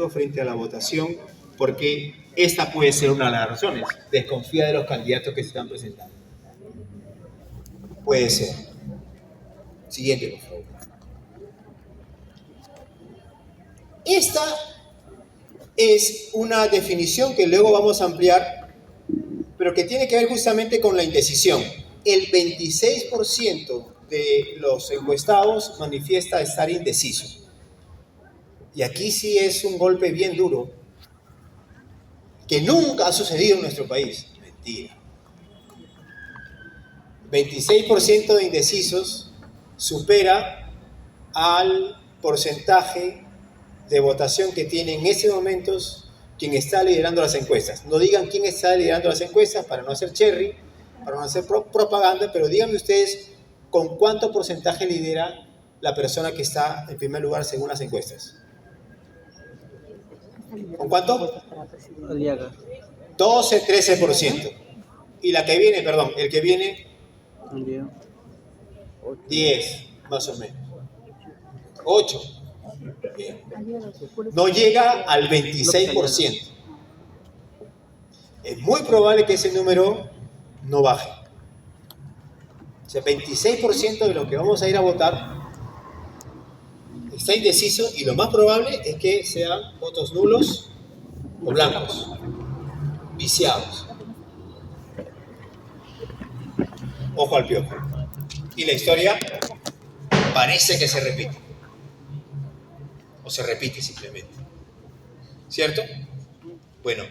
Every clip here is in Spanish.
inseguro frente a la votación, porque esta puede ser una de las razones. Desconfía de los candidatos que se están presentando. Puede ser. Siguiente, por favor. Esta es una definición que luego vamos a ampliar, pero que tiene que ver justamente con la indecisión. El 26% de los encuestados manifiesta estar indeciso. Y aquí sí es un golpe bien duro, que nunca ha sucedido en nuestro país. Mentira. 26% de indecisos supera al porcentaje de votación que tiene en ese momento quien está liderando las encuestas. No digan quién está liderando las encuestas para no hacer cherry, para no hacer propaganda, pero díganme ustedes con cuánto porcentaje lidera la persona que está en primer lugar según las encuestas. ¿Con cuánto? 12, 13%. Y la que viene, perdón, el que viene, 10, más o menos. 8. Bien. No llega al 26%. Es muy probable que ese número no baje. O sea, 26% de lo que vamos a ir a votar está indeciso, y lo más probable es que sean votos nulos o blancos, viciados. Ojo al piojo. Y la historia parece que se repite. O se repite simplemente. ¿Cierto? Bueno.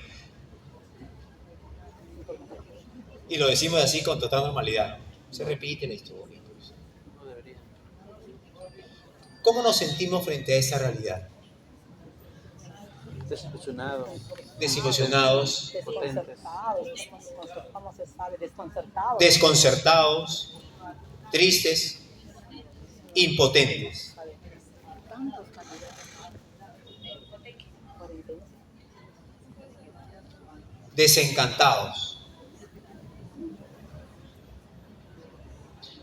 Y lo decimos así con total normalidad. Se repite la historia. ¿Cómo nos sentimos frente a esa realidad? Desilusionados. Desconcertados. Tristes. Impotentes. Desencantados.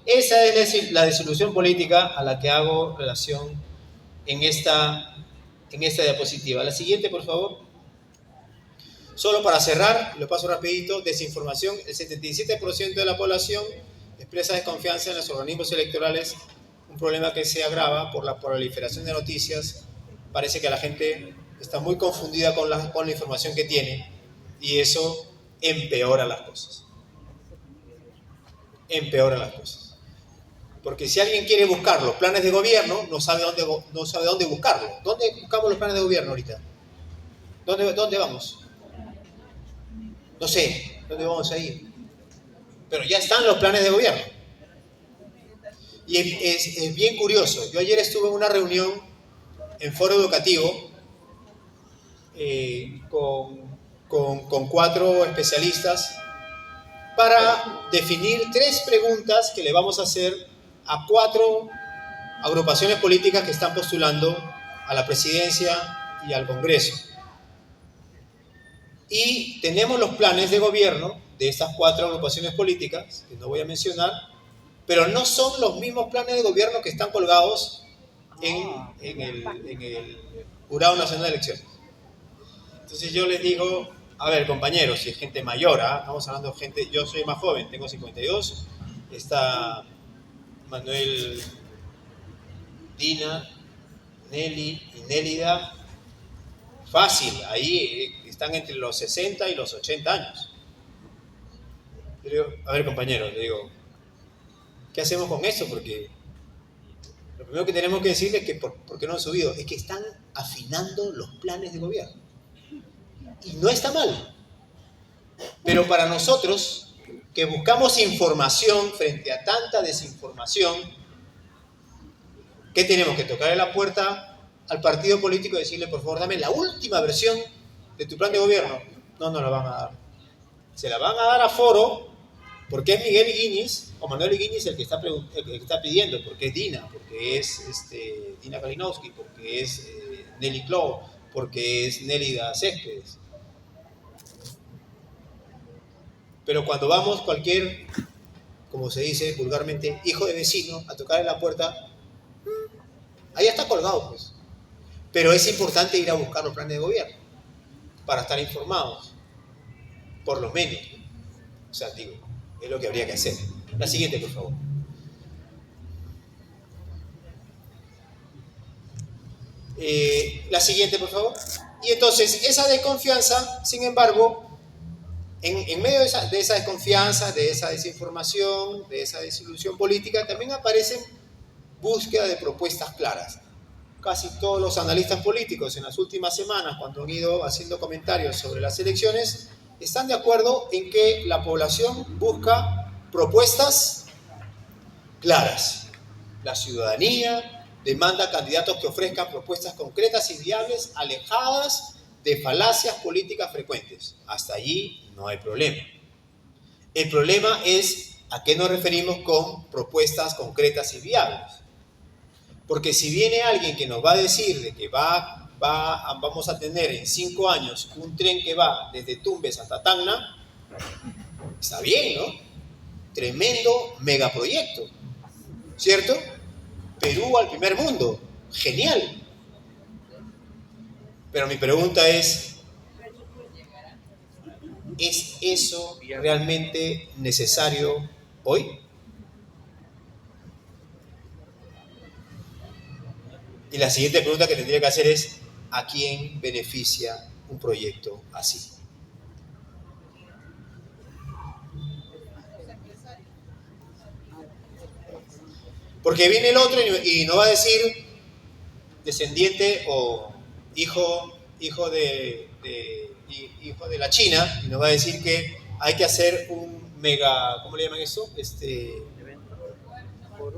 Esa es la desilusión política a la que hago relación en esta diapositiva. La siguiente, por favor. Solo para cerrar, lo paso rapidito, desinformación. El 77% de la población expresa desconfianza en los organismos electorales, un problema que se agrava por la proliferación de noticias. Parece que la gente está muy confundida con la información que tiene, y eso empeora las cosas. Empeora las cosas. Porque si alguien quiere buscar los planes de gobierno, no sabe dónde buscarlo. ¿Dónde buscamos los planes de gobierno ahorita? ¿Dónde vamos? No sé, ¿dónde vamos a ir? Pero ya están los planes de gobierno. Y es bien curioso. Yo ayer estuve en una reunión en foro educativo con 4 especialistas para definir 3 preguntas que le vamos a hacer a 4 agrupaciones políticas que están postulando a la presidencia y al Congreso. Y tenemos los planes de gobierno de estas 4 agrupaciones políticas, que no voy a mencionar, pero no son los mismos planes de gobierno que están colgados en el Jurado Nacional de Elecciones. Entonces yo les digo, a ver, compañeros, si es gente mayor, estamos hablando de gente, yo soy más joven, tengo 52, está Manuel, Dina, Nelly y Nélida, fácil, ahí están entre los 60 y los 80 años. Yo digo, a ver, compañeros, le digo, ¿qué hacemos con eso? Porque lo primero que tenemos que decirles es que ¿por qué no han subido? Es que están afinando los planes de gobierno. Y no está mal. Pero para nosotros, que buscamos información frente a tanta desinformación, ¿qué tenemos? Que tocarle la puerta al partido político y decirle, por favor, dame la última versión de tu plan de gobierno. No la van a dar. Se la van a dar a foro, porque es Miguel Higuiñez o Manuel Higuiñez el que está pidiendo, porque es Dina, porque es Dina Kalinowski, porque es Nelly Clow, porque es Nélida Céspedes. Pero cuando vamos cualquier, como se dice vulgarmente, hijo de vecino a tocarle la puerta, ahí está colgado, pues. Pero es importante ir a buscar los planes de gobierno para estar informados, por lo menos. O sea, digo, es lo que habría que hacer. La siguiente, por favor. La siguiente, por favor. Y entonces, esa desconfianza, sin embargo, en medio de esa desconfianza, de esa desinformación, de esa desilusión política, también aparecen búsqueda de propuestas claras. Casi todos los analistas políticos en las últimas semanas, cuando han ido haciendo comentarios sobre las elecciones, están de acuerdo en que la población busca propuestas claras. La ciudadanía demanda candidatos que ofrezcan propuestas concretas y viables, alejadas de falacias políticas frecuentes. Hasta allí no hay problema. El problema es a qué nos referimos con propuestas concretas y viables. Porque si viene alguien que nos va a decir de que vamos a tener en 5 años un tren que va desde Tumbes hasta Tacna, está bien, ¿no? Tremendo megaproyecto, ¿cierto? Perú al primer mundo, genial. Pero mi pregunta ¿es eso realmente necesario hoy? Y la siguiente pregunta que tendría que hacer es, ¿a quién beneficia un proyecto así? Porque viene el otro y nos va a decir, descendiente o hijo de la China, y nos va a decir que hay que hacer un mega, ¿cómo le llaman eso?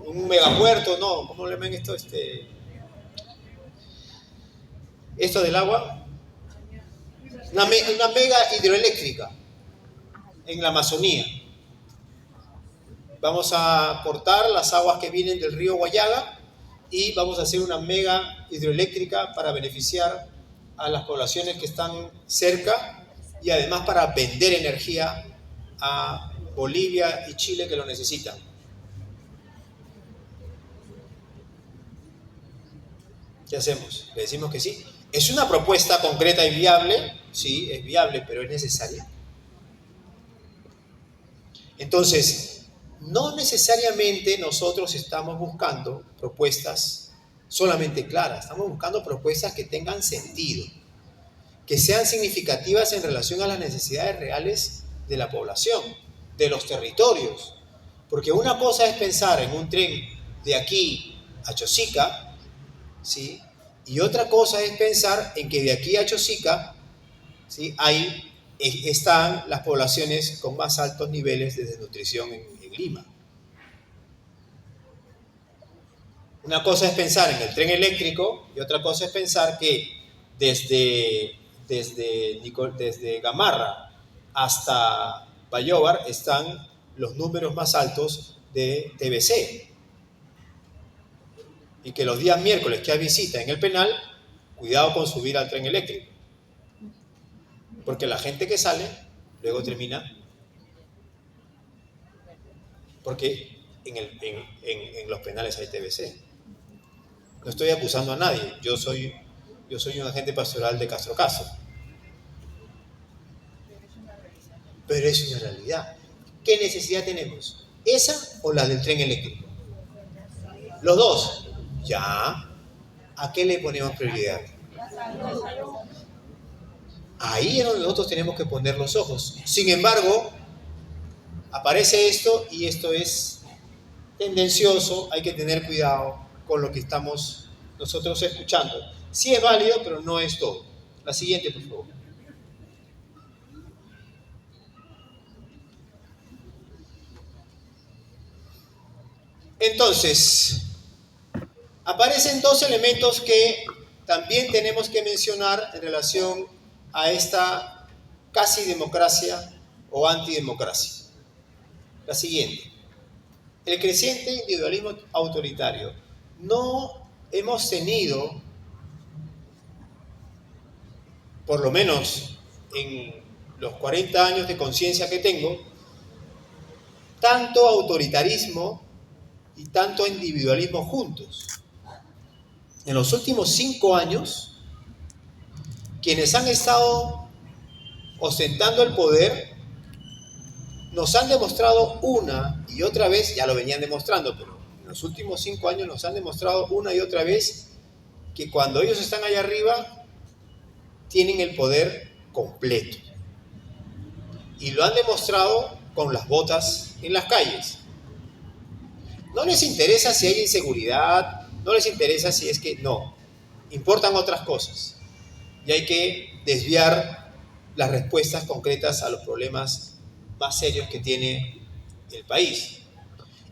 Un megapuerto, no, ¿cómo le llaman esto? Esto del agua, una mega hidroeléctrica en la Amazonía. Vamos a cortar las aguas que vienen del río Guayaga y vamos a hacer una mega hidroeléctrica para beneficiar a las poblaciones que están cerca y además para vender energía a Bolivia y Chile que lo necesitan. ¿Qué hacemos? ¿Le decimos que sí? ¿Es una propuesta concreta y viable? Sí, es viable, pero ¿es necesaria? Entonces, no necesariamente nosotros estamos buscando propuestas solamente claras, estamos buscando propuestas que tengan sentido, que sean significativas en relación a las necesidades reales de la población, de los territorios. Porque una cosa es pensar en un tren de aquí a Chosica, ¿sí? Y otra cosa es pensar en que de aquí a Chosica, ¿sí?, están las poblaciones con más altos niveles de desnutrición en Lima. Una cosa es pensar en el tren eléctrico y otra cosa es pensar que desde Gamarra hasta Bayóvar están los números más altos de TBC. Y que los días miércoles que hay visita en el penal, cuidado con subir al tren eléctrico. Porque la gente que sale, luego termina. Porque en los penales hay TBC. No estoy acusando a nadie. Yo soy un agente pastoral de Castro Caso. Pero es una realidad. ¿Qué necesidad tenemos? ¿Esa o la del tren eléctrico? Los dos. Ya. ¿A qué le ponemos prioridad? Ahí es donde nosotros tenemos que poner los ojos. Sin embargo, aparece esto y esto es tendencioso. Hay que tener cuidado con lo que estamos nosotros escuchando. Sí es válido, pero no es todo. La siguiente, por favor. Entonces, aparecen dos elementos que también tenemos que mencionar en relación a esta casi democracia o antidemocracia. La siguiente. El creciente individualismo autoritario. No hemos tenido, por lo menos en los 40 años de conciencia que tengo, tanto autoritarismo y tanto individualismo juntos. en los últimos 5 años, quienes han estado ostentando el poder nos han demostrado una y otra vez, ya lo venían demostrando, pero en los últimos 5 años nos han demostrado una y otra vez que cuando ellos están allá arriba tienen el poder completo. Y lo han demostrado con las botas en las calles. No les interesa si hay inseguridad, no les interesa si es que no. Importan otras cosas. Y hay que desviar las respuestas concretas a los problemas más serios que tiene el país.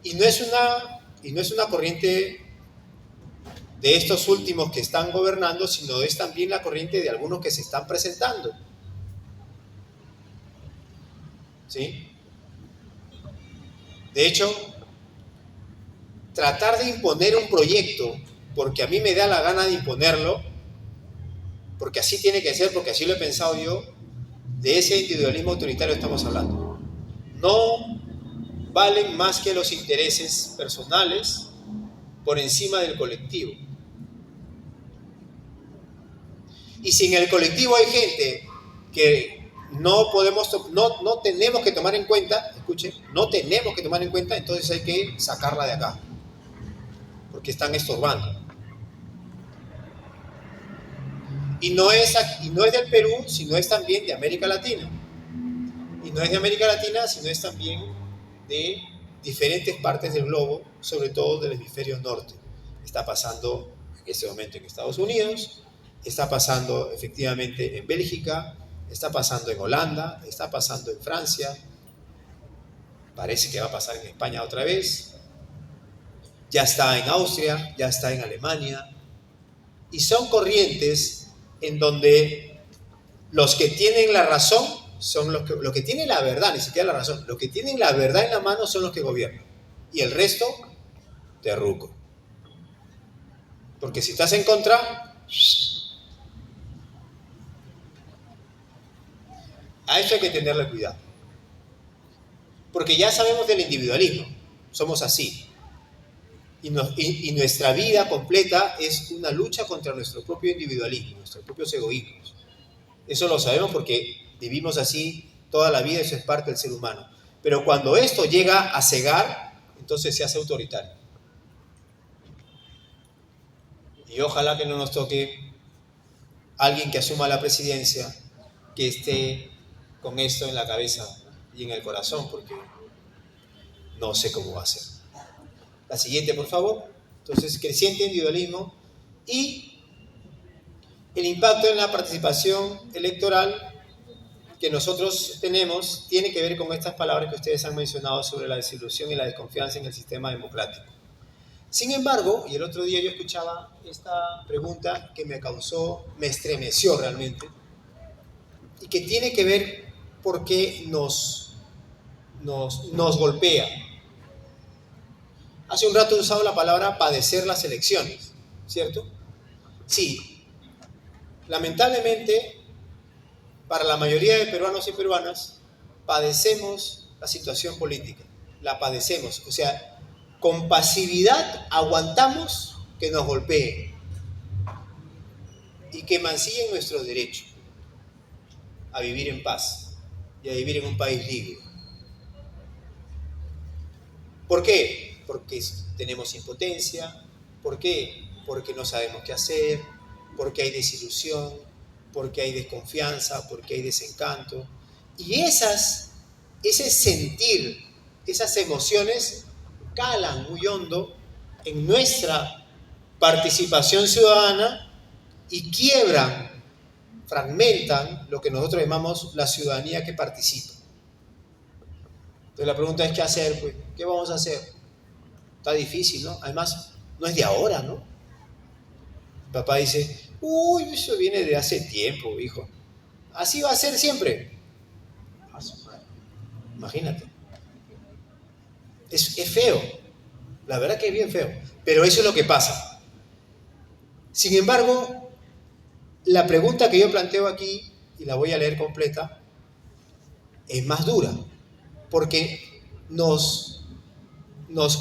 Y no es una corriente de estos últimos que están gobernando, sino es también la corriente de algunos que se están presentando. ¿Sí? De hecho, tratar de imponer un proyecto porque a mí me da la gana de imponerlo, porque así tiene que ser, porque así lo he pensado yo, de ese individualismo autoritario estamos hablando. No valen más que los intereses personales por encima del colectivo. Y si en el colectivo hay gente que no tenemos que tomar en cuenta, escuchen, no tenemos que tomar en cuenta, entonces hay que sacarla de acá, porque están estorbando. Y no es del Perú, sino es también de América Latina. Y no es de América Latina, sino es también de diferentes partes del globo, sobre todo del hemisferio norte. Está pasando en este momento en Estados Unidos, está pasando efectivamente en Bélgica, está pasando en Holanda, está pasando en Francia, parece que va a pasar en España otra vez, ya está en Austria, ya está en Alemania, y son corrientes en donde los que tienen la razón son los que tienen la verdad, ni siquiera la razón, los que tienen la verdad en la mano son los que gobiernan, y el resto, terruco. Porque si estás en contra, a eso hay que tenerle cuidado. Porque ya sabemos del individualismo, somos así. Y nuestra vida completa es una lucha contra nuestro propio individualismo, nuestros propios egoísmos. Eso lo sabemos porque vivimos así toda la vida, eso es parte del ser humano. Pero cuando esto llega a cegar, entonces se hace autoritario. Y ojalá que no nos toque alguien que asuma la presidencia que esté con esto en la cabeza y en el corazón, porque no sé cómo va a ser. La siguiente, por favor. Entonces, creciente individualismo y el impacto en la participación electoral que nosotros tenemos tiene que ver con estas palabras que ustedes han mencionado sobre la desilusión y la desconfianza en el sistema democrático. Sin embargo, y el otro día yo escuchaba esta pregunta que me estremeció realmente, y que tiene que ver porque nos golpea. Hace un rato he usado la palabra padecer las elecciones, ¿cierto? Sí, lamentablemente, para la mayoría de peruanos y peruanas, padecemos la situación política, la padecemos, o sea, con pasividad aguantamos que nos golpeen y que mancillen nuestro derecho a vivir en paz y a vivir en un país libre. ¿Por qué? Porque tenemos impotencia. ¿Por qué? Porque no sabemos qué hacer, porque hay desilusión, porque hay desconfianza, porque hay desencanto. Y ese sentir, esas emociones calan muy hondo en nuestra participación ciudadana y quiebran, fragmentan lo que nosotros llamamos la ciudadanía que participa. Entonces la pregunta es, ¿qué hacer? Pues, ¿qué vamos a hacer? Está difícil, ¿no? Además, no es de ahora, ¿no? Mi papá dice, uy, eso viene de hace tiempo, hijo. Así va a ser siempre. Imagínate. Es feo. La verdad que es bien feo. Pero eso es lo que pasa. Sin embargo, la pregunta que yo planteo aquí, y la voy a leer completa, es más dura. Porque nos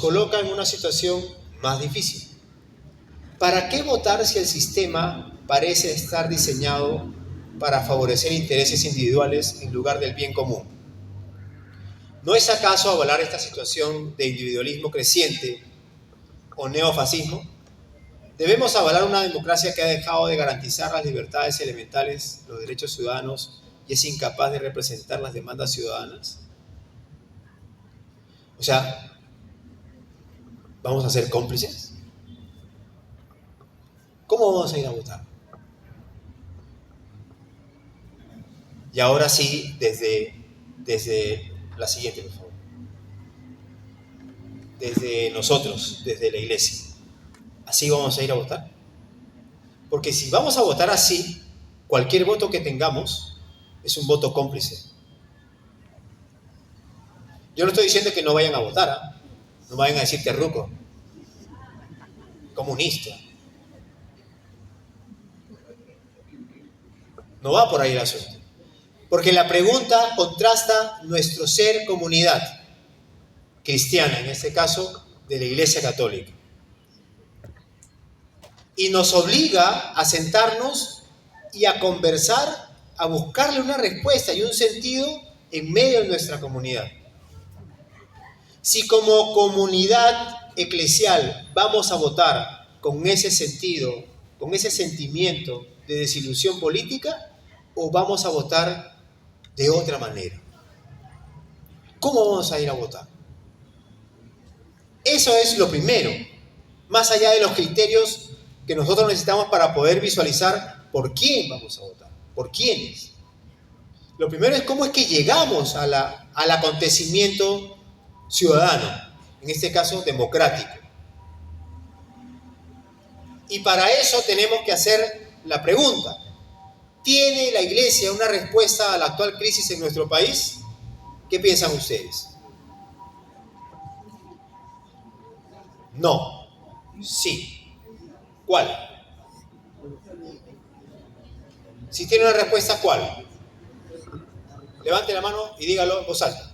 coloca en una situación más difícil. ¿Para qué votar si el sistema parece estar diseñado para favorecer intereses individuales en lugar del bien común? ¿No es acaso avalar esta situación de individualismo creciente o neofascismo? ¿Debemos avalar una democracia que ha dejado de garantizar las libertades elementales, los derechos ciudadanos y es incapaz de representar las demandas ciudadanas? O sea, ¿vamos a ser cómplices? ¿Cómo vamos a ir a votar? Y ahora sí, desde la siguiente, por favor. Desde nosotros, desde la iglesia. ¿Así vamos a ir a votar? Porque si vamos a votar así, cualquier voto que tengamos es un voto cómplice. Yo no estoy diciendo que no vayan a votar, ¿eh? No vayan a decir terruco, comunista. No va por ahí el asunto. Porque la pregunta contrasta nuestro ser comunidad cristiana, en este caso de la Iglesia Católica. Y nos obliga a sentarnos y a conversar, a buscarle una respuesta y un sentido en medio de nuestra comunidad. Si como comunidad eclesial vamos a votar con ese sentido, con ese sentimiento de desilusión política, o vamos a votar de otra manera. ¿Cómo vamos a ir a votar? Eso es lo primero, más allá de los criterios que nosotros necesitamos para poder visualizar por quién vamos a votar, por quiénes. Lo primero es cómo es que llegamos al acontecimiento ciudadano, en este caso democrático. Y para eso tenemos que hacer la pregunta: ¿tiene la Iglesia una respuesta a la actual crisis en nuestro país? ¿Qué piensan ustedes? No. Sí. ¿Cuál? Si tiene una respuesta, ¿cuál? Levante la mano y dígalo en voz alta.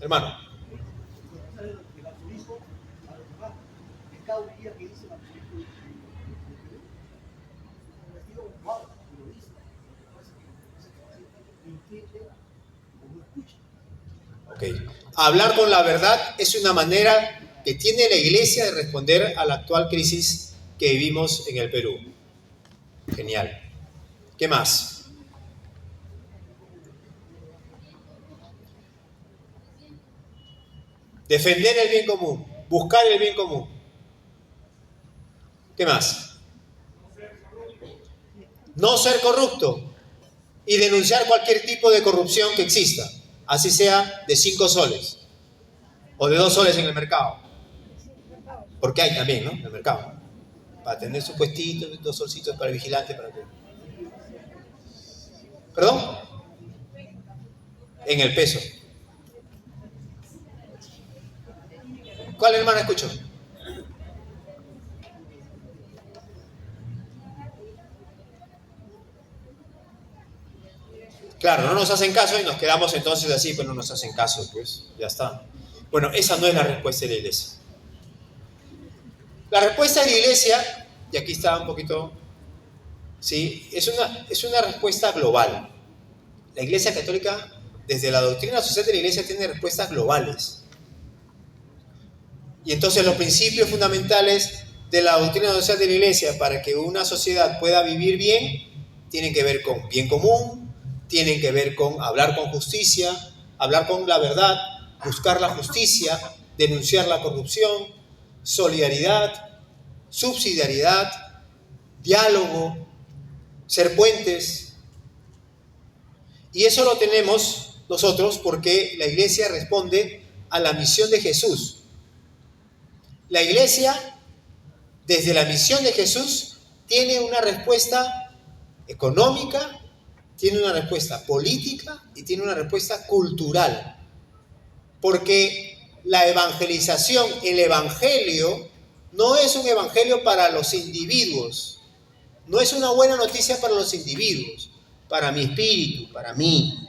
Hermano. Ok. Hablar con la verdad es una manera que tiene la Iglesia de responder a la actual crisis que vivimos en el Perú. Genial. ¿Qué más? Defender el bien común, buscar el bien común. ¿Qué más? No ser corrupto y denunciar cualquier tipo de corrupción que exista, así sea de 5 soles o de 2 soles en el mercado. Porque hay también, ¿no? En el mercado. Para tener su puestito, 2 solcitos para el vigilante, para que... ¿Perdón? En el peso. ¿Cuál hermano escuchó? Claro, no nos hacen caso y nos quedamos entonces así, pues no nos hacen caso, pues ya está. Bueno, esa no es la respuesta de la Iglesia. La respuesta de la Iglesia, y aquí está un poquito, ¿sí? Es una respuesta global. La Iglesia Católica, desde la doctrina social de la Iglesia, tiene respuestas globales. Y entonces los principios fundamentales de la doctrina social de la Iglesia para que una sociedad pueda vivir bien tienen que ver con bien común, tienen que ver con hablar con justicia, hablar con la verdad, buscar la justicia, denunciar la corrupción, solidaridad, subsidiariedad, diálogo, ser puentes. Y eso lo tenemos nosotros porque la Iglesia responde a la misión de Jesús. La Iglesia, desde la misión de Jesús, tiene una respuesta económica, tiene una respuesta política y tiene una respuesta cultural. Porque la evangelización, el evangelio, no es un evangelio para los individuos. No es una buena noticia para los individuos, para mi espíritu, para mí.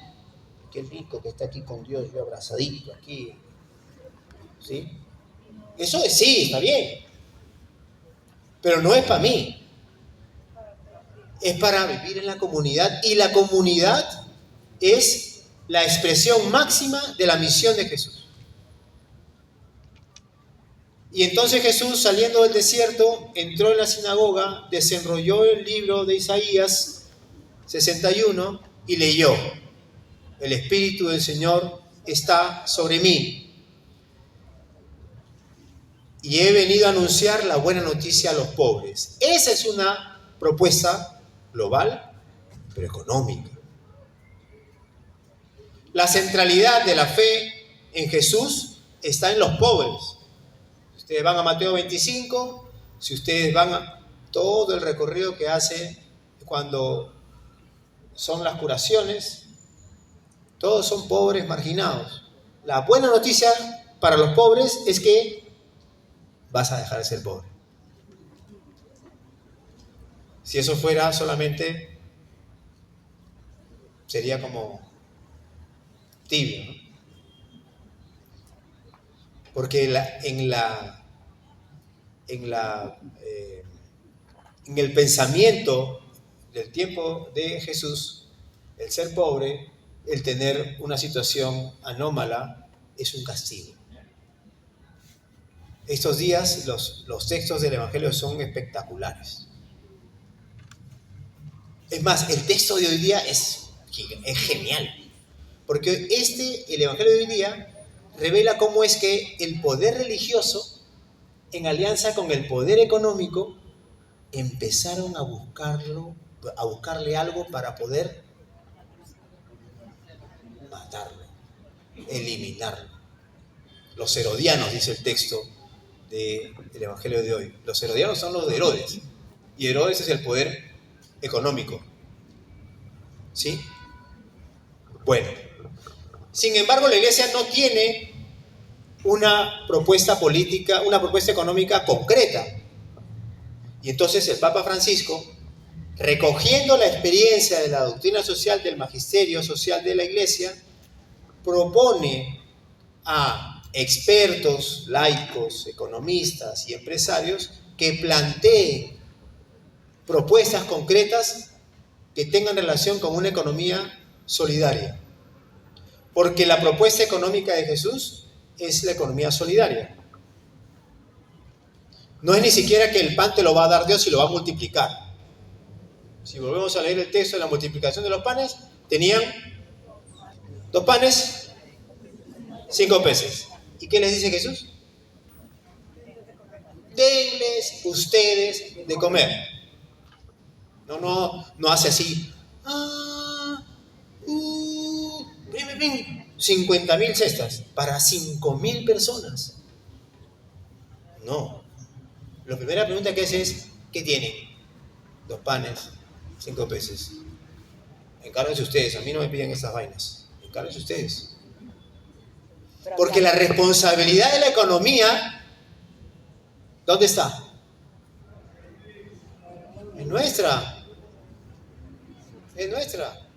Qué rico que está aquí con Dios, yo abrazadito aquí. ¿Sí? Eso sí, está bien. Pero no es para mí, es para vivir en la comunidad, y la comunidad es la expresión máxima de la misión de Jesús. Y entonces Jesús, saliendo del desierto, entró en la sinagoga, desenrolló el libro de Isaías 61 y leyó: el Espíritu del Señor está sobre mí, y he venido a anunciar la buena noticia a los pobres. Esa es una propuesta global, pero económica. La centralidad de la fe en Jesús está en los pobres. Si ustedes van a Mateo 25, si ustedes van a todo el recorrido que hace cuando son las curaciones, todos son pobres, marginados. La buena noticia para los pobres es que vas a dejar de ser pobre. Si eso fuera solamente, sería como tibio, ¿no? Porque en el pensamiento del tiempo de Jesús, el ser pobre, el tener una situación anómala, es un castigo. Estos días los textos del Evangelio son espectaculares. Es más, el texto de hoy día es genial, porque el Evangelio de hoy día revela cómo es que el poder religioso, en alianza con el poder económico, empezaron a buscarle algo para poder matarlo, eliminarlo. Los herodianos, dice el texto del Evangelio de hoy. Los herodianos son los de Herodes, y Herodes es el poder económico. ¿Sí? Bueno, sin embargo, la iglesia no tiene una propuesta política, una propuesta económica concreta. Y entonces el Papa Francisco, recogiendo la experiencia de la doctrina social, del magisterio social de la iglesia, propone a expertos, laicos, economistas y empresarios que planteen propuestas concretas que tengan relación con una economía solidaria. Porque la propuesta económica de Jesús es la economía solidaria. No es ni siquiera que el pan te lo va a dar Dios y lo va a multiplicar. Si volvemos a leer el texto de la multiplicación de los panes, tenían 2 panes, 5 peces. ¿Y qué les dice Jesús? Denles ustedes de comer. No hace así. 50.000 cestas para 5.000 personas. No. La primera pregunta que hace es: ¿qué tienen? 2 panes, 5 peces. Encárguense ustedes, a mí no me piden esas vainas. Encárguense ustedes. Porque la responsabilidad de la economía, ¿dónde está? Es nuestra. Es nuestra.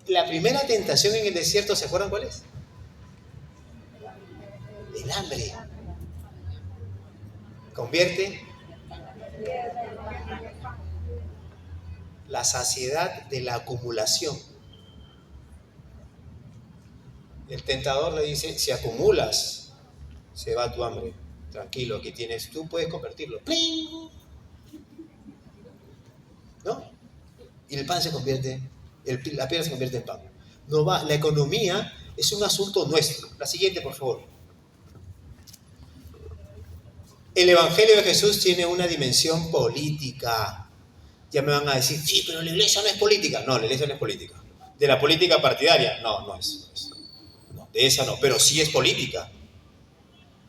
La primera tentación en el desierto, ¿se acuerdan cuál es? El hambre. Convierte la saciedad de la acumulación. El tentador le dice: si acumulas, se va tu hambre. Tranquilo, aquí tienes, tú puedes convertirlo. ¡Pling! ¿No? Y el pan se convierte, la piedra se convierte en pan. No va, la economía es un asunto nuestro. La siguiente, por favor. El Evangelio de Jesús tiene una dimensión política. Ya me van a decir: sí, pero la iglesia no es política. No, la iglesia no es política. ¿De la política partidaria? No es. No, de esa no, pero sí es política.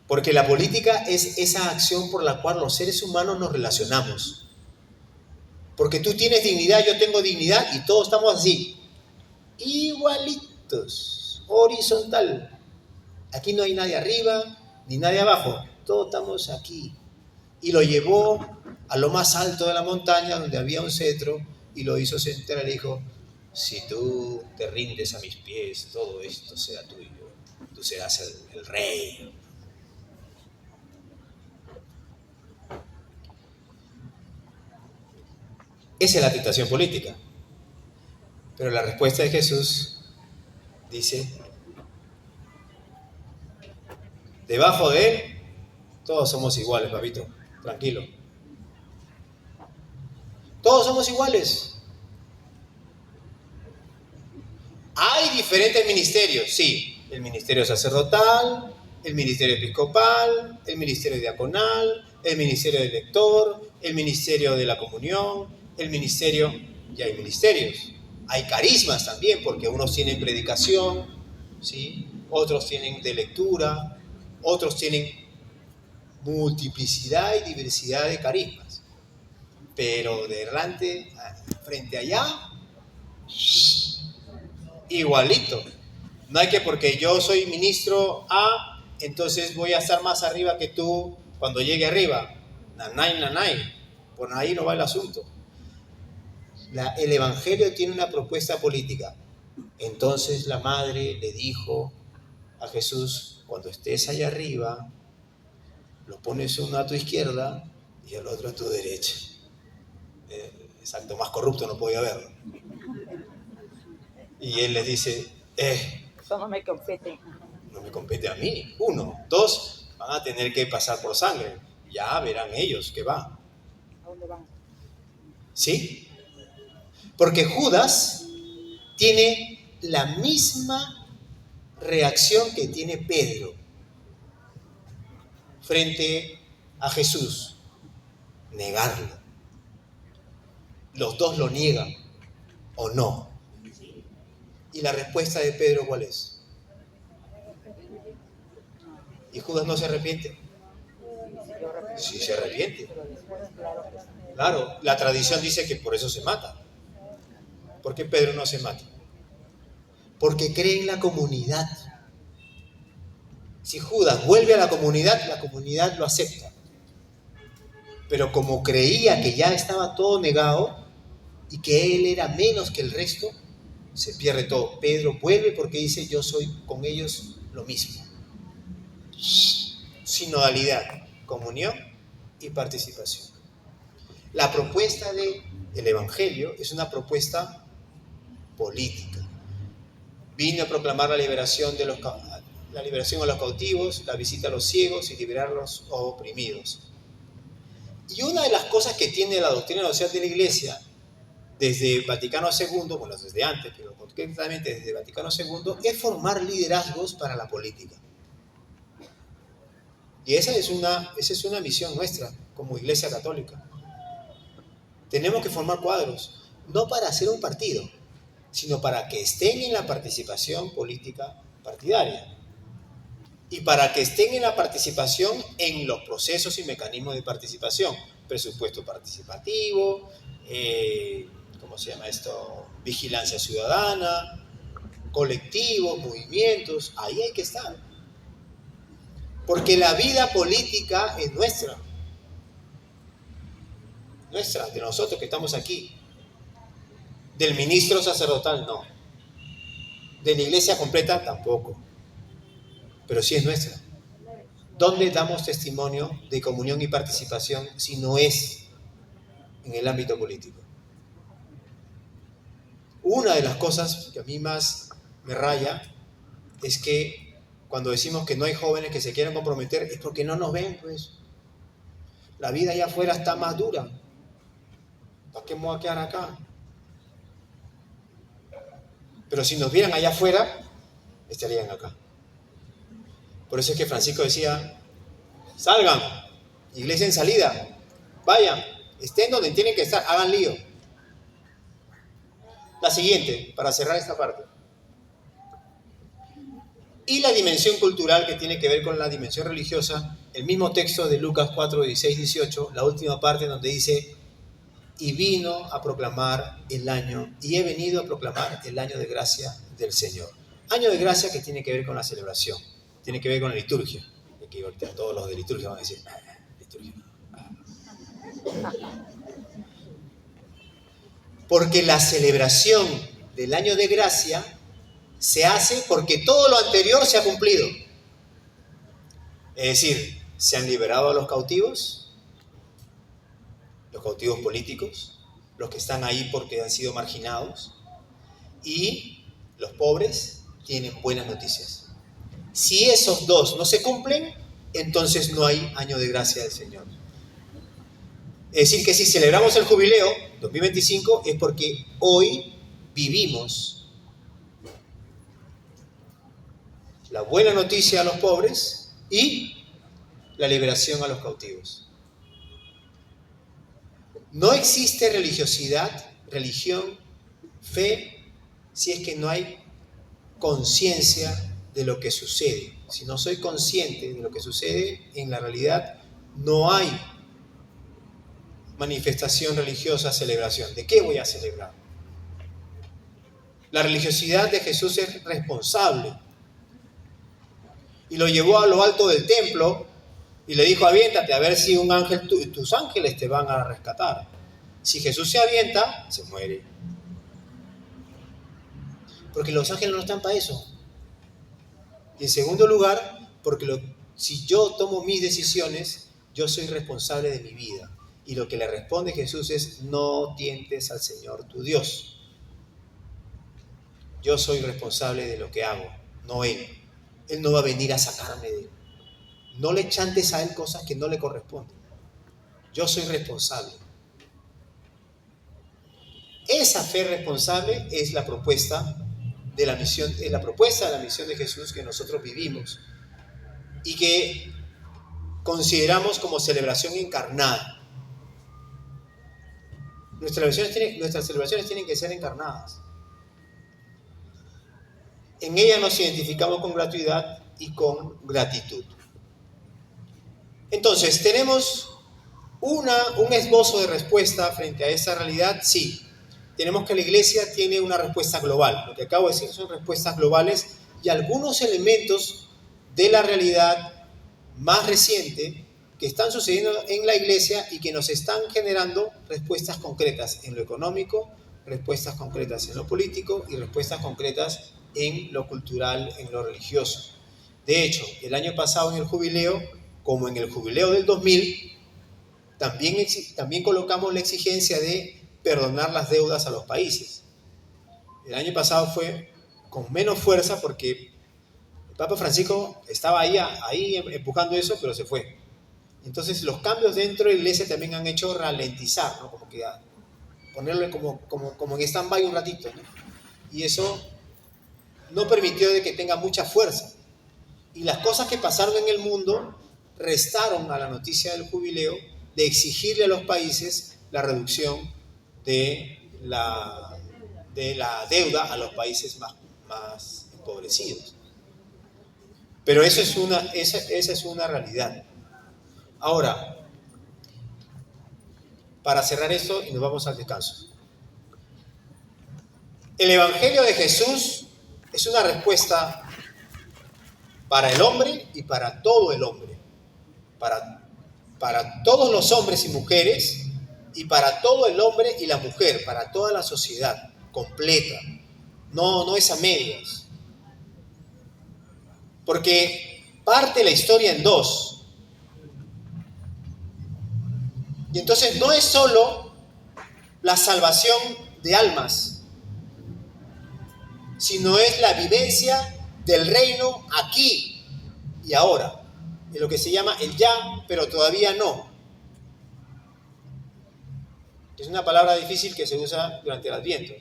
Porque la política es esa acción por la cual los seres humanos nos relacionamos. Porque tú tienes dignidad, yo tengo dignidad, y todos estamos así, igualitos, horizontal. Aquí no hay nadie arriba ni nadie abajo, todos estamos aquí. Y lo llevó a lo más alto de la montaña, donde había un cetro, y lo hizo sentar y le dijo: si tú te rindes a mis pies, todo esto será tuyo, tú serás el rey. Esa es la tentación política. Pero la respuesta de Jesús dice, debajo de él, todos somos iguales, papito, tranquilo. Todos somos iguales. Hay diferentes ministerios, sí. El ministerio sacerdotal, el ministerio episcopal, el ministerio diaconal, el ministerio del lector, el ministerio de la comunión, el ministerio... Ya hay ministerios. Hay carismas también, porque unos tienen predicación, ¿sí? Otros tienen de lectura, otros tienen multiplicidad y diversidad de carismas. Pero delante, frente allá, igualito. No hay que porque yo soy ministro A, entonces voy a estar más arriba que tú cuando llegue arriba. Nanay, nanay. Por ahí no va el asunto. El Evangelio tiene una propuesta política. Entonces la madre le dijo a Jesús, cuando estés allá arriba, lo pones uno a tu izquierda y el otro a tu derecha. Exacto, más corrupto no podía haberlo. Y él les dice, Eso no me compete. No me compete a mí. 1, 2, van a tener que pasar por sangre. Ya verán ellos que va. ¿A dónde van? ¿Sí? Porque Judas tiene la misma reacción que tiene Pedro frente a Jesús. Negarlo. Los dos lo niegan, ¿o no? ¿Y la respuesta de Pedro cuál es? ¿Y Judas no se arrepiente? Sí se arrepiente. Claro, la tradición dice que por eso se mata. ¿Por qué Pedro no se mata? Porque cree en la comunidad. Si Judas vuelve a la comunidad lo acepta. Pero como creía que ya estaba todo negado y que él era menos que el resto, se pierde todo. Pedro vuelve porque dice, yo soy con ellos lo mismo. Sinodalidad, comunión y participación. La propuesta del Evangelio es una propuesta política. Vino a proclamar la liberación a los cautivos, la visita a los ciegos y liberar a los oprimidos. Y una de las cosas que tiene la doctrina social de la Iglesia desde Vaticano II, bueno, desde antes, pero concretamente desde Vaticano II, es formar liderazgos para la política. Y esa es una misión nuestra como Iglesia Católica. Tenemos que formar cuadros, no para hacer un partido, sino para que estén en la participación política partidaria. Y para que estén en la participación en los procesos y mecanismos de participación. Presupuesto participativo, ¿cómo se llama esto? Vigilancia ciudadana, colectivos, movimientos, ahí hay que estar. Porque la vida política es nuestra, de nosotros que estamos aquí. Del ministro sacerdotal, no. De la iglesia completa, tampoco. Pero sí es nuestra. ¿Dónde damos testimonio de comunión y participación si no es en el ámbito político? Una de las cosas que a mí más me raya es que cuando decimos que no hay jóvenes que se quieran comprometer es porque no nos ven, pues. La vida allá afuera está más dura. ¿Para qué me voy a quedar acá? Pero si nos vieran allá afuera, estarían acá. Por eso es que Francisco decía, salgan, iglesia en salida, vayan, estén donde tienen que estar, hagan lío. La siguiente, para cerrar esta parte. Y la dimensión cultural que tiene que ver con la dimensión religiosa, el mismo texto de Lucas 4, 16, 18, la última parte donde dice, y vino a proclamar el año, y he venido a proclamar el año de gracia del Señor. Año de gracia que tiene que ver con la celebración, tiene que ver con la liturgia. Aquí ahorita todos los de liturgia van a decir, liturgia. Porque la celebración del año de gracia se hace porque todo lo anterior se ha cumplido. Es decir, se han liberado a los cautivos políticos, los que están ahí porque han sido marginados, y los pobres tienen buenas noticias. Si esos dos no se cumplen, entonces no hay año de gracia del Señor. Es decir, que si celebramos el jubileo 2025 es porque hoy vivimos la buena noticia a los pobres y la liberación a los cautivos. No existe religiosidad, religión, fe, si es que no hay conciencia de lo que sucede. Si no soy consciente de lo que sucede en la realidad, no hay manifestación religiosa, celebración. ¿De qué voy a celebrar? La religiosidad de Jesús es responsable. Y lo llevó a lo alto del templo y le dijo: aviéntate a ver si un ángel, tus ángeles te van a rescatar. Si Jesús se avienta, se muere. Porque los ángeles no están para eso. Y en segundo lugar, porque si yo tomo mis decisiones, yo soy responsable de mi vida. Y lo que le responde Jesús es: no tientes al Señor tu Dios. Yo soy responsable de lo que hago, no Él. Él no va a venir a sacarme de Él. No le chantes a Él cosas que no le corresponden. Yo soy responsable. Esa fe responsable es la propuesta de la misión, es la propuesta de la misión de Jesús que nosotros vivimos y que consideramos como celebración encarnada. Nuestras celebraciones tienen que ser encarnadas. En ella nos identificamos con gratuidad y con gratitud. Entonces, ¿tenemos un esbozo de respuesta frente a esta realidad? Sí. Tenemos que la Iglesia tiene una respuesta global. Lo que acabo de decir son respuestas globales y algunos elementos de la realidad más reciente que están sucediendo en la Iglesia y que nos están generando respuestas concretas en lo económico, respuestas concretas en lo político y respuestas concretas en lo cultural, en lo religioso. De hecho, el año pasado en el jubileo, como en el jubileo del 2000, también colocamos la exigencia de perdonar las deudas a los países. El año pasado fue con menos fuerza porque el Papa Francisco estaba ahí empujando eso, pero se fue. Entonces los cambios dentro de la Iglesia también han hecho ralentizar, ¿no? Como que ponerlo como en stand-by un ratito, ¿no? Y eso no permitió de que tenga mucha fuerza. Y las cosas que pasaron en el mundo restaron a la noticia del jubileo de exigirle a los países la reducción de la deuda a los países más empobrecidos. Pero esa es una realidad. Ahora, para cerrar esto y nos vamos al descanso. El Evangelio de Jesús es una respuesta para el hombre y para todo el hombre. Para todos los hombres y mujeres y para todo el hombre y la mujer, para toda la sociedad completa. No es a medias. Porque parte la historia en dos. Y entonces no es solo la salvación de almas, sino es la vivencia del reino aquí y ahora, en lo que se llama el ya, pero todavía no. Es una palabra difícil que se usa durante el Adviento.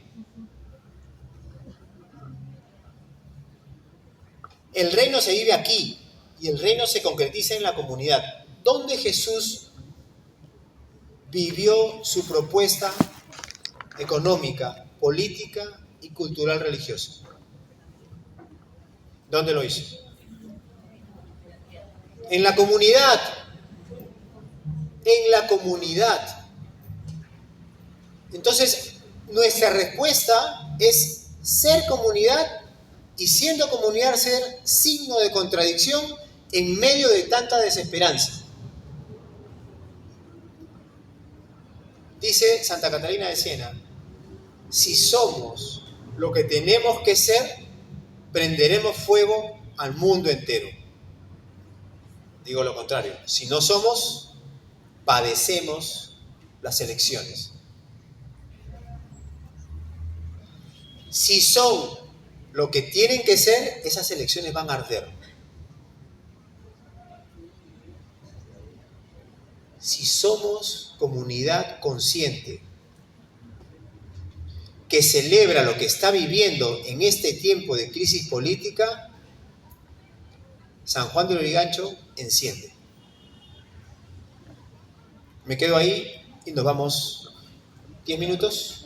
El reino se vive aquí y el reino se concretiza en la comunidad, donde Jesús vivió su propuesta económica, política y cultural religiosa. ¿Dónde lo hizo? En la comunidad. En la comunidad. Entonces, nuestra respuesta es ser comunidad y siendo comunidad ser signo de contradicción en medio de tanta desesperanza. Dice Santa Catalina de Siena: si somos lo que tenemos que ser, prenderemos fuego al mundo entero. Digo lo contrario, si no somos, padecemos las elecciones. Si son lo que tienen que ser, esas elecciones van a arder. Si somos comunidad consciente que celebra lo que está viviendo en este tiempo de crisis política, San Juan de Lurigancho enciende. Me quedo ahí y nos vamos 10 minutos.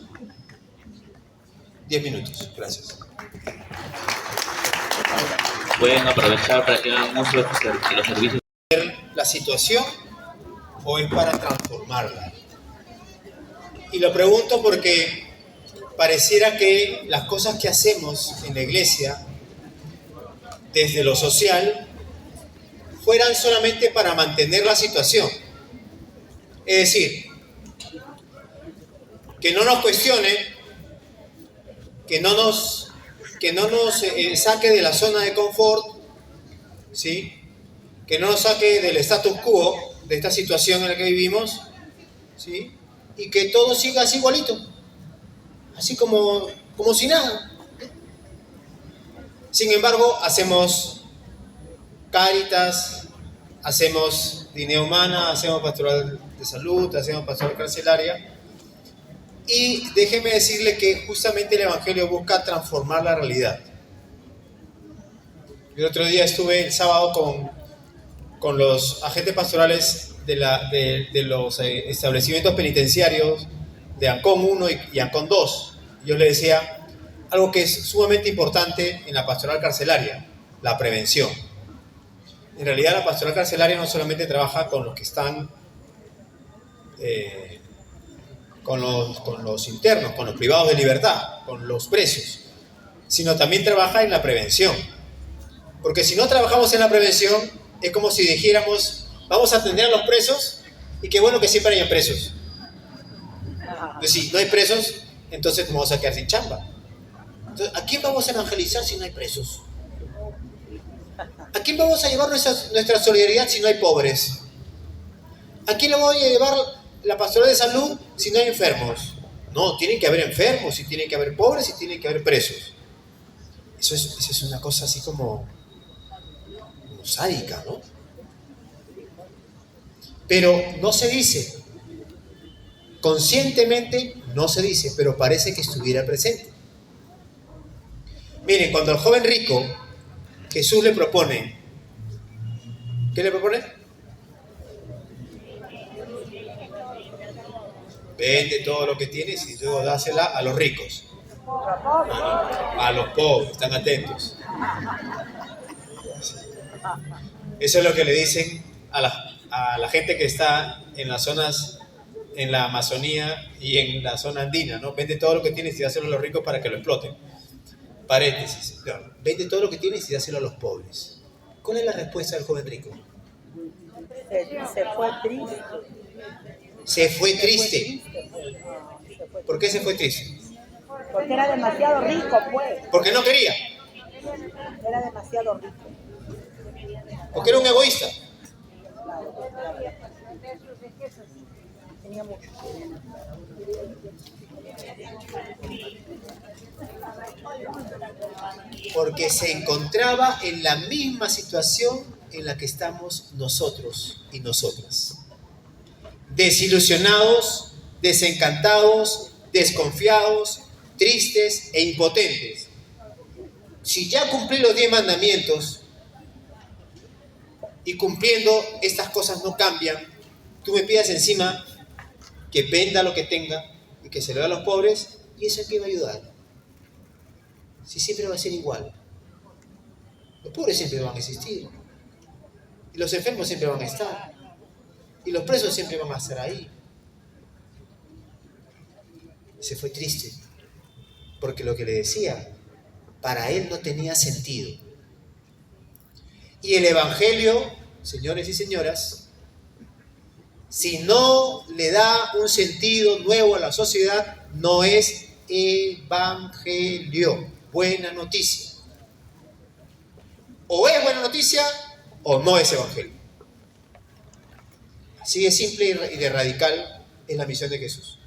10 minutos, gracias. Pueden aprovechar para que hagan uso de los servicios. ¿La situación o es para transformarla? Y lo pregunto porque pareciera que las cosas que hacemos en la iglesia, desde lo social, fueran solamente para mantener la situación. Es decir, que no nos cuestione, que no nos saque de la zona de confort, ¿sí? Que no nos saque del status quo, de esta situación en la que vivimos, ¿sí? Y que todo siga así igualito, así como si nada. Sin embargo, hacemos Cáritas, hacemos Dignidad Humana, hacemos Pastoral de Salud, hacemos Pastoral Carcelaria. Y déjeme decirle que justamente el Evangelio busca transformar la realidad. El otro día estuve el sábado con los agentes pastorales de los establecimientos penitenciarios de Ancón 1 y Ancón 2. Yo les decía algo que es sumamente importante en la pastoral carcelaria, la prevención. En realidad la pastoral carcelaria no solamente trabaja con los que están con los internos, con los privados de libertad, con los presos, sino también trabaja en la prevención. Porque si no trabajamos en la prevención, es como si dijéramos, vamos a atender a los presos y qué bueno que siempre hayan presos. Entonces, si no hay presos, entonces nos vamos a quedar sin chamba. Entonces, ¿a quién vamos a evangelizar si no hay presos? ¿A quién vamos a llevar nuestra solidaridad si no hay pobres? ¿A quién le voy a llevar la pastoral de salud si no hay enfermos? No, tienen que haber enfermos, y tienen que haber pobres, y tienen que haber presos. Eso es una cosa así como sádica, ¿no? Pero no se dice. Conscientemente no se dice, pero parece que estuviera presente. Miren, cuando al joven rico Jesús le propone, ¿qué le propone? Vende todo lo que tienes y luego dásela a los ricos. A los pobres, están atentos. Eso es lo que le dicen a la gente que está en las zonas, en la Amazonía y en la zona andina, ¿no? Vende todo lo que tienes y dáselo a los ricos para que lo exploten. Paréntesis. No, vende todo lo que tienes y dáselo a los pobres. ¿Cuál es la respuesta del joven rico? Se fue triste. Se fue triste. ¿Por qué se fue triste? Porque era demasiado rico, pues. Porque no quería. Era demasiado rico. Porque era un egoísta. Tenía mucho. Porque se encontraba en la misma situación en la que estamos nosotros y nosotras. Desilusionados, desencantados, desconfiados, tristes e impotentes. Si ya cumplí los 10 mandamientos y cumpliendo estas cosas no cambian, tú me pidas encima que venda lo que tenga y que se lo dé a los pobres, ¿y eso en qué va a ayudar? Si siempre va a ser igual. Los pobres siempre van a existir. Y los enfermos siempre van a estar. Y los presos siempre van a estar ahí. Se fue triste. Porque lo que le decía, para él no tenía sentido. Y el Evangelio, señores y señoras, si no le da un sentido nuevo a la sociedad, no es evangelio, buena noticia. O es buena noticia o no es evangelio. Así de simple y de radical es la misión de Jesús.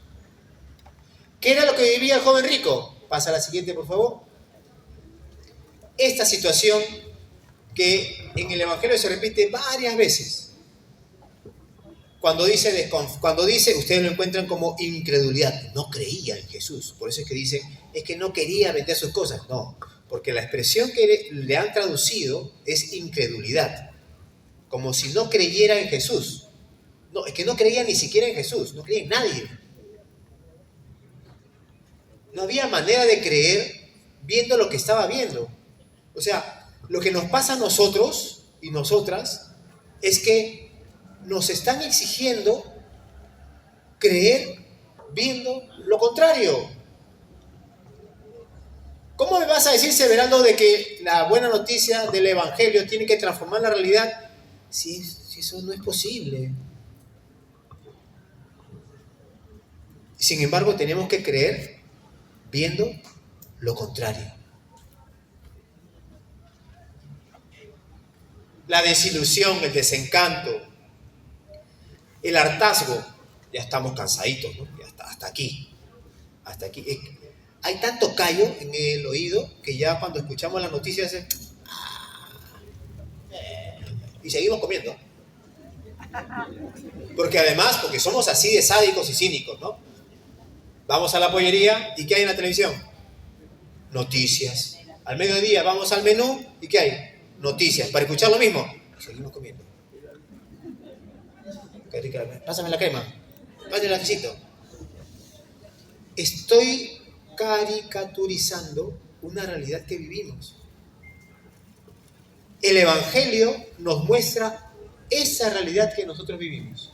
¿Qué era lo que vivía el joven rico? Pasa a la siguiente, por favor. Esta situación que en el Evangelio se repite varias veces. Cuando dice, ustedes lo encuentran como incredulidad. No creía en Jesús. Por eso es que dicen, es que no quería vender sus cosas. No, porque la expresión que le han traducido es incredulidad. Como si no creyera en Jesús. No, es que no creía ni siquiera en Jesús. No creía en nadie. No había manera de creer viendo lo que estaba viendo. O sea, lo que nos pasa a nosotros y nosotras es que nos están exigiendo creer viendo lo contrario. ¿Cómo me vas a decir, Severando, de que la buena noticia del Evangelio tiene que transformar la realidad si eso no es posible? Sin embargo, tenemos que creer viendo lo contrario. La desilusión, el desencanto, el hartazgo, ya estamos cansaditos, ¿no? Ya hasta aquí. Hasta aquí. Hay tanto callo en el oído que ya cuando escuchamos las noticias y seguimos comiendo. Porque somos así de sádicos y cínicos, ¿no? Vamos a la pollería y ¿qué hay en la televisión? Noticias. Al mediodía vamos al menú y ¿qué hay? Noticias. Para escuchar lo mismo, seguimos comiendo. Qué rica. Pásame la crema. Pásame el lacecito. Estoy caricaturizando una realidad que vivimos. El Evangelio nos muestra esa realidad que nosotros vivimos.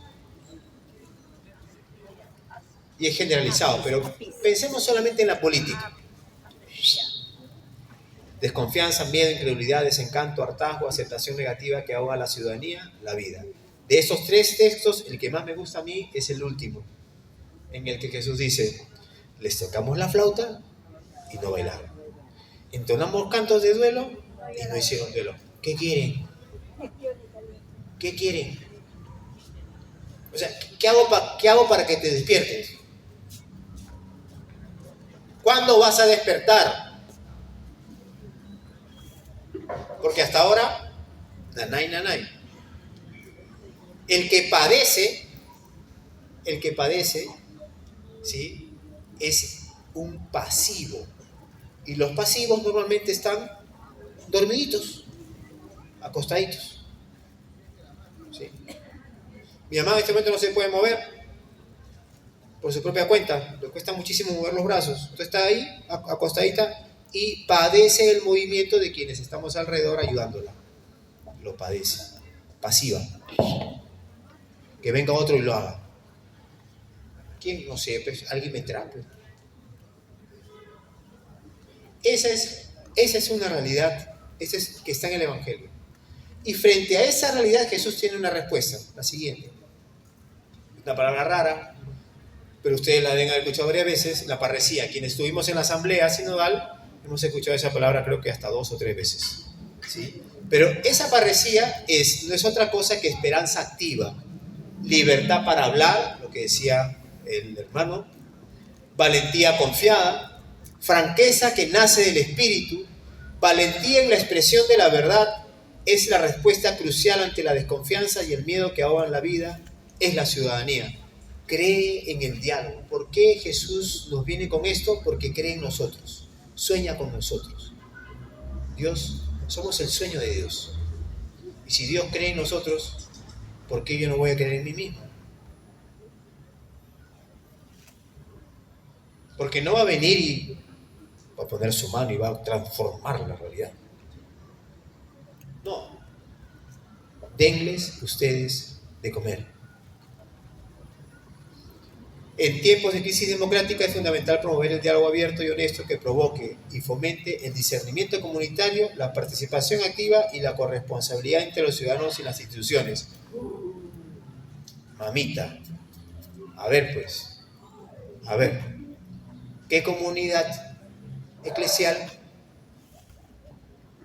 Y es generalizado, pero pensemos solamente en la política. Desconfianza, miedo, incredulidad, desencanto, hartazgo, aceptación negativa que ahoga a la ciudadanía, la vida. De estos tres textos, el que más me gusta a mí es el último, en el que Jesús dice, les tocamos la flauta y no bailaron. Entonamos cantos de duelo y no hicieron duelo. ¿Qué quieren? ¿Qué quieren? O sea, ¿qué hago para que te despiertes? ¿Cuándo vas a despertar? Porque hasta ahora, nanay. El que padece, ¿sí? Es un pasivo. Y los pasivos normalmente están dormiditos, acostaditos. ¿Sí? Mi mamá en este momento no se puede mover por su propia cuenta, le cuesta muchísimo mover los brazos. Entonces está ahí, acostadita, y padece el movimiento de quienes estamos alrededor ayudándola. Lo padece. Pasiva. Que venga otro y lo haga. ¿Quién? No sé, pues alguien me trape. Esa es una realidad, que está en el Evangelio. Y frente a esa realidad Jesús tiene una respuesta, la siguiente. Una palabra rara, pero ustedes la deben haber escuchado varias veces, la parresía. Quienes estuvimos en la asamblea sinodal, hemos escuchado esa palabra creo que hasta 2 o 3 veces. ¿Sí? Pero esa parresía no es otra cosa que esperanza activa, libertad para hablar, lo que decía el hermano, valentía confiada, franqueza que nace del espíritu, valentía en la expresión de la verdad, es la respuesta crucial ante la desconfianza y el miedo que ahogan la vida, es la ciudadanía. Cree en el diálogo. ¿Por qué Jesús nos viene con esto? Porque cree en nosotros, sueña con nosotros. Dios, somos el sueño de Dios. Y si Dios cree en nosotros, ¿por qué yo no voy a creer en mí mismo? Porque no va a venir y va a poner su mano y va a transformar la realidad. No. Denles ustedes de comer. En tiempos de crisis democrática es fundamental promover el diálogo abierto y honesto que provoque y fomente el discernimiento comunitario, la participación activa y la corresponsabilidad entre los ciudadanos y las instituciones. Mamita, a ver, ¿qué comunidad eclesial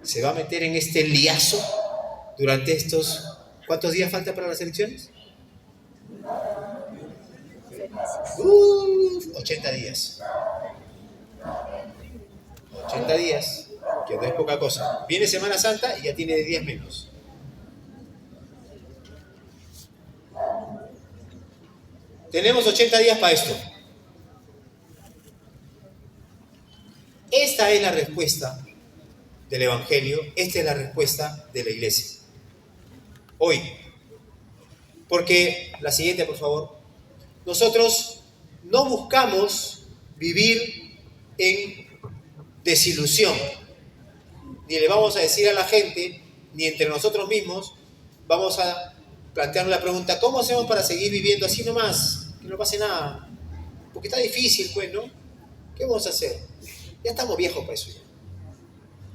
se va a meter en este liazo durante estos... ¿Cuántos días falta para las elecciones? 80 días. 80 días, que no es poca cosa. Viene Semana Santa y ya tiene 10 menos. Tenemos 80 días para esto. Esta es la respuesta del Evangelio, esta es la respuesta de la Iglesia. Hoy. Porque, la siguiente por favor, nosotros no buscamos vivir en desilusión, ni le vamos a decir a la gente, ni entre nosotros mismos, vamos a plantearnos la pregunta, ¿cómo hacemos para seguir viviendo así nomás? Que no pase nada, porque está difícil, pues, ¿no? ¿Qué vamos a hacer? Ya estamos viejos para eso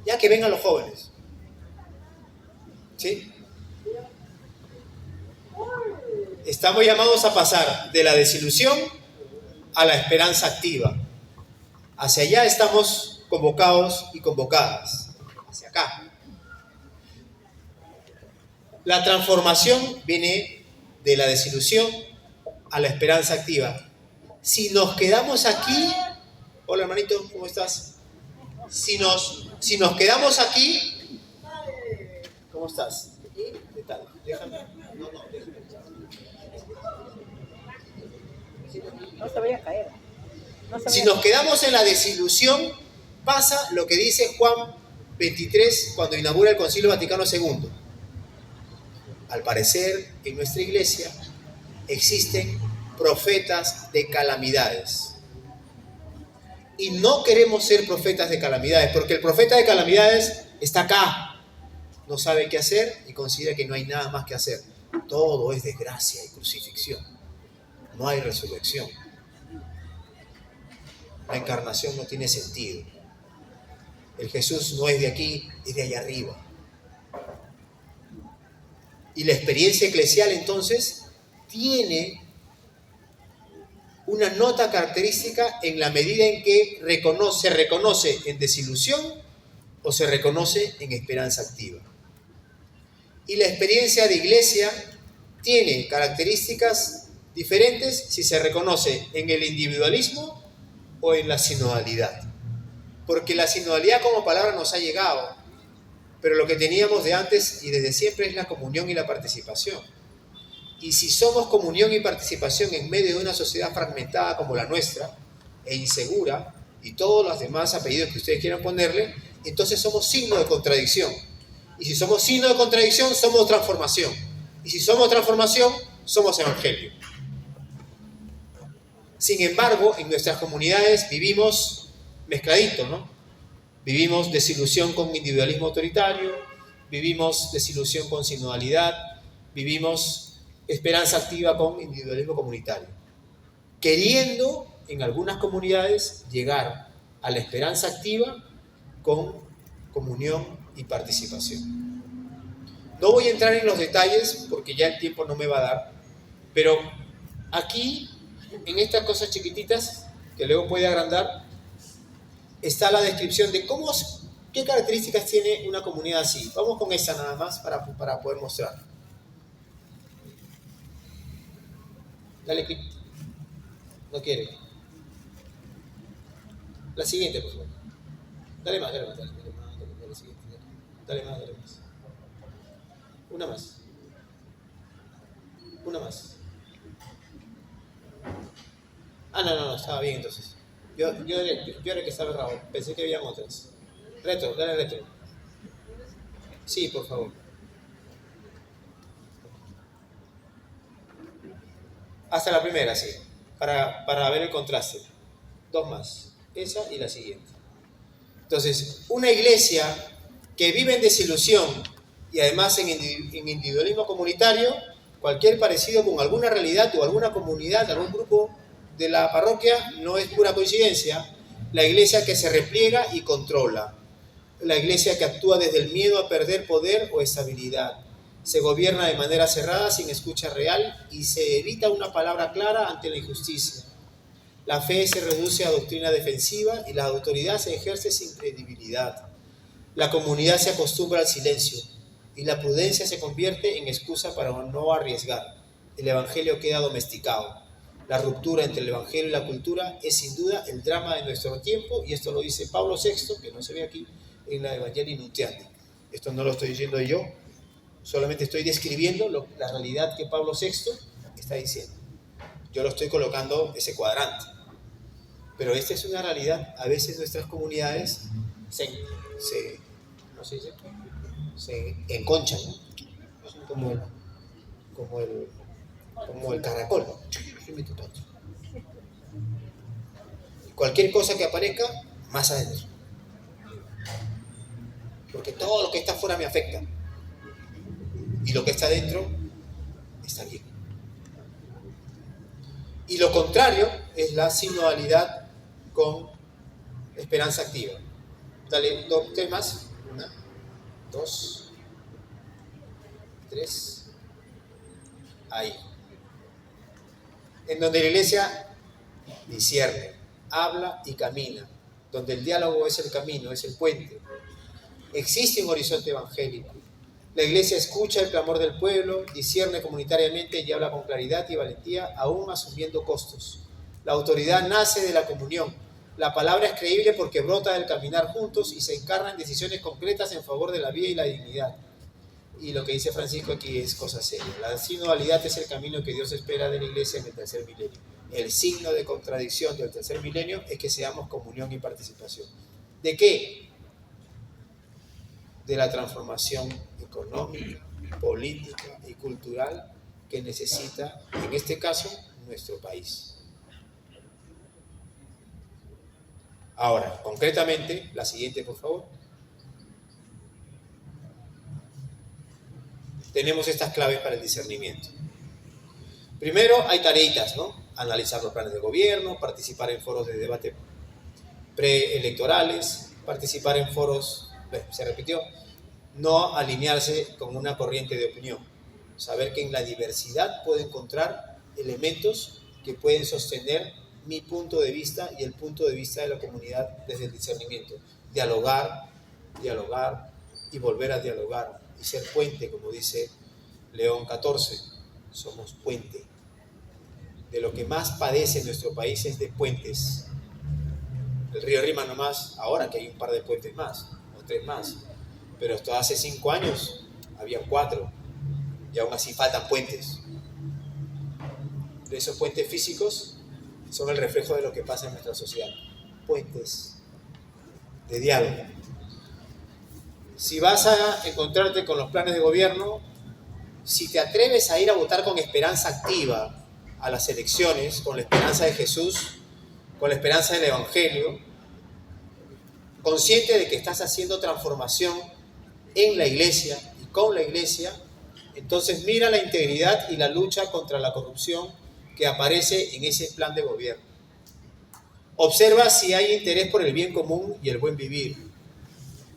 ya que vengan los jóvenes, ¿sí? Estamos llamados a pasar de la desilusión a la esperanza activa. Hacia allá estamos convocados y convocadas, hacia acá. La transformación viene de la desilusión a la esperanza activa. Si nos quedamos aquí, hola hermanito, ¿cómo estás? Si nos quedamos aquí, ¿cómo estás? ¿Qué tal? Déjame. Déjame. No se vaya a caer. Si nos quedamos en la desilusión, pasa lo que dice Juan 23 cuando inaugura el Concilio Vaticano II. Al parecer, en nuestra iglesia existen profetas de calamidades. Y no queremos ser profetas de calamidades, porque el profeta de calamidades está acá, no sabe qué hacer y considera que no hay nada más que hacer. Todo es desgracia y crucifixión. No hay resurrección. La encarnación no tiene sentido. El Jesús no es de aquí, es de allá arriba. Y la experiencia eclesial entonces tiene una nota característica en la medida en que se reconoce en desilusión o se reconoce en esperanza activa. Y la experiencia de iglesia tiene características diferentes si se reconoce en el individualismo o en la sinodalidad. Porque la sinodalidad como palabra nos ha llegado, pero lo que teníamos de antes y desde siempre es la comunión y la participación. Y si somos comunión y participación en medio de una sociedad fragmentada como la nuestra, e insegura, y todos los demás apellidos que ustedes quieran ponerle, entonces somos signo de contradicción. Y si somos signo de contradicción, somos transformación. Y si somos transformación, somos evangelio. Sin embargo, en nuestras comunidades vivimos mezcladitos, ¿no? Vivimos desilusión con individualismo autoritario, vivimos desilusión con sinodalidad, vivimos esperanza activa con individualismo comunitario, queriendo en algunas comunidades llegar a la esperanza activa con comunión y participación. No voy a entrar en los detalles porque ya el tiempo no me va a dar, pero aquí, en estas cosas chiquititas, que luego puede agrandar, está la descripción de qué características tiene una comunidad así. Vamos con esta nada más para poder mostrar. Dale clic. No quiere. La siguiente, por favor. Dale más. Dale siguiente. Dale más. Una más. No, estaba bien entonces. Yo era que estaba errado. Pensé que habían otras. Dale retro. Sí, por favor. Hasta la primera, sí. Para ver el contraste. 2 más. Esa y la siguiente. Entonces, una iglesia que vive en desilusión y además en individualismo comunitario, cualquier parecido con alguna realidad o alguna comunidad, algún grupo de la parroquia, no es pura coincidencia. La iglesia que se repliega y controla. La iglesia que actúa desde el miedo a perder poder o estabilidad. Se gobierna de manera cerrada, sin escucha real, y se evita una palabra clara ante la injusticia. La fe se reduce a doctrina defensiva y la autoridad se ejerce sin credibilidad. La comunidad se acostumbra al silencio y la prudencia se convierte en excusa para no arriesgar. El evangelio queda domesticado. La ruptura entre el Evangelio y la cultura es sin duda el drama de nuestro tiempo, y esto lo dice Pablo VI, que no se ve aquí, en la Evangelii Nuntiandi. Esto no lo estoy diciendo yo, solamente estoy describiendo la realidad que Pablo VI está diciendo. Yo lo estoy colocando ese cuadrante. Pero esta es una realidad. A veces nuestras comunidades se enconchan, ¿no? Como el caracol, ¿no? Cualquier cosa que aparezca, más adentro. Porque todo lo que está afuera me afecta. Y lo que está adentro está bien. Y lo contrario es la sinodalidad con esperanza activa. Dale, tres más. 1, 2, 3. Ahí. En donde la iglesia discierne, habla y camina. Donde el diálogo es el camino, es el puente. Existe un horizonte evangélico. La iglesia escucha el clamor del pueblo, discierne comunitariamente y habla con claridad y valentía, aún asumiendo costos. La autoridad nace de la comunión. La palabra es creíble porque brota del caminar juntos y se encarna en decisiones concretas en favor de la vida y la dignidad. Y lo que dice Francisco aquí es cosa seria. La sinodalidad es el camino que Dios espera de la iglesia en el tercer milenio. El signo de contradicción del tercer milenio es que seamos comunión y participación. ¿De qué? De la transformación económica, política y cultural que necesita, en este caso, nuestro país. Ahora, concretamente, la siguiente, por favor. Tenemos estas claves para el discernimiento. Primero, hay tareitas, ¿no? Analizar los planes de gobierno, participar en foros de debate preelectorales, participar en foros, se repitió, no alinearse con una corriente de opinión, saber que en la diversidad puedo encontrar elementos que pueden sostener mi punto de vista y el punto de vista de la comunidad desde el discernimiento. Dialogar y volver a dialogar y ser puente, como dice León XIV, somos puente. De lo que más padece en nuestro país es de puentes. El río Rima nomás, ahora que hay un par de puentes más, o 3 más, pero hasta hace 5 años había 4 y aún así faltan puentes. De esos puentes físicos son el reflejo de lo que pasa en nuestra sociedad. Puentes de diálogo. Si vas a encontrarte con los planes de gobierno, si te atreves a ir a votar con esperanza activa a las elecciones, con la esperanza de Jesús, con la esperanza del Evangelio, consciente de que estás haciendo transformación en la iglesia y con la iglesia, entonces mira la integridad y la lucha contra la corrupción que aparece en ese plan de gobierno. Observa si hay interés por el bien común y el buen vivir.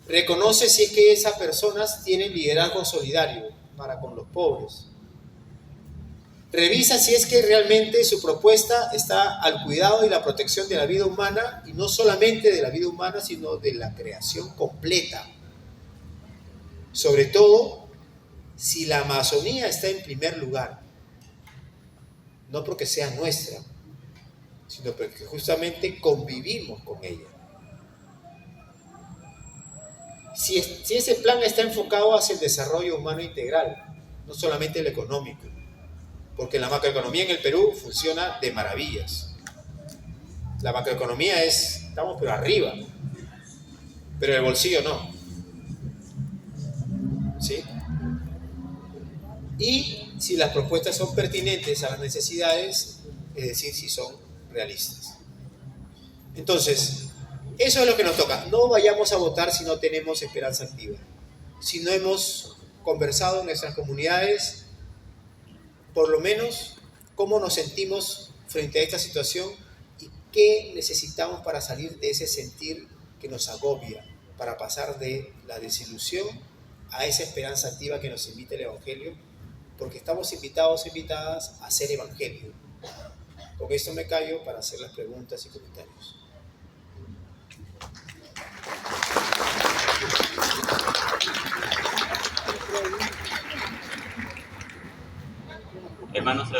Reconoce si es que esas personas tienen liderazgo solidario para con los pobres. Revisa si es que realmente su propuesta está al cuidado y la protección de la vida humana, y no solamente de la vida humana, sino de la creación completa. Sobre todo, si la Amazonía está en primer lugar, no porque sea nuestra, sino porque justamente convivimos con ella. Si ese plan está enfocado hacia el desarrollo humano integral, no solamente el económico, porque la macroeconomía en el Perú funciona de maravillas. La macroeconomía estamos pero arriba, pero el bolsillo no. ¿Sí? Y si las propuestas son pertinentes a las necesidades, es decir, si son realistas. Entonces, eso es lo que nos toca. No vayamos a votar si no tenemos esperanza activa. Si no hemos conversado en nuestras comunidades, por lo menos, cómo nos sentimos frente a esta situación y qué necesitamos para salir de ese sentir que nos agobia, para pasar de la desilusión a esa esperanza activa que nos invita el Evangelio, porque estamos invitados e invitadas a hacer Evangelio. Con esto me callo para hacer las preguntas y comentarios. Hermanos,